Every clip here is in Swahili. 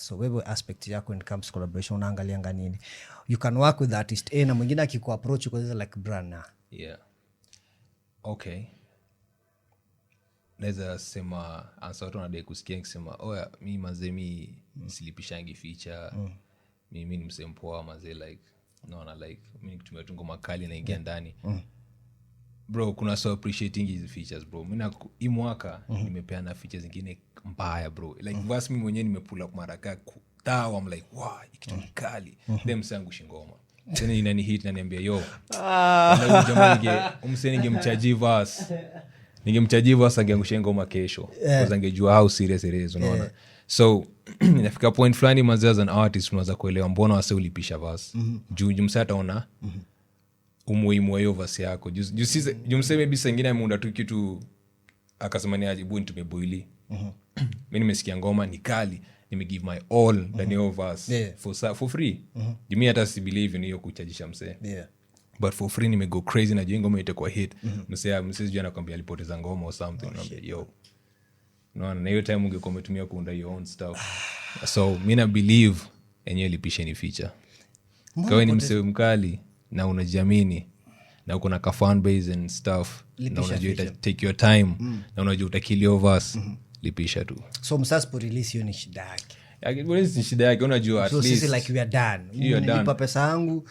So wewe aspect yako when it comes to collaboration unaangalianga nini? You can work with artist A na mwingine akikuapproach uko like brand na. Yeah. Okay. Naweza sema ansa watu wanadai kusikia nikisema oya mi mazee mi silipishangi feature. Mimi ni msempoa mazee like naona like mimi nikitumia tu ngoma kali na ingia ndani. Bro kuna so appreciating hizi features bro. Mimi hii mwaka nimepeana features zingine mbaya bro. Like verse mimi mwenyewe nimepull up maraka tao I'm like wow ikitu ni kali. Them sangu shingoma. Tena inani hit na niambia yo. Jamaa ningemchaji verse. Ningemchaji verse angeangusha ngoma kesho. Kwa angejua how serious it is unaona. So inafika point fulani manzi as an artist unaanza kuelewa mbona wase ulipisha verse. Juu msata ona umuhimu wa hiyo verse yako. Juu mseme bisa ingine ameunda tu kitu akasema ni ajibu tumeboili. Mimi nimesikia ngoma ni kali, nime give my all ndani ya verse for free. Mimi hata si believe in hiyo kuchajisha msee. But for free nime go crazy na ngoma itakuwa hit. Msee sijui anakuambia alipoteza ngoma or something naambia yo. No, na hiyo time ungekuwa umetumia kuunda your own stuff. So mimi na believe enyewe lipisha ni feature. Kwa ni msee mkali na unajiamini na uko na ka fan base and stuff na unajua take your time na unajua utakill your verse lipisha tu. So msasa release hiyo ni shida yake. Release ni shida yake unajua at so least. So sisi like we are done. Nilipa pesa yangu.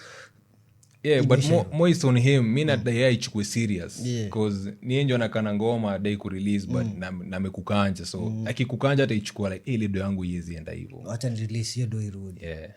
Yeah, but more is on him. Mimi na dai ichukue serious because ni ndio anakana ngoma dai ku release but na mekukanja so akikukanja ataichukua like ile do yangu yezi enda hivyo. Acha ni release hiyo do irudi. Yeah.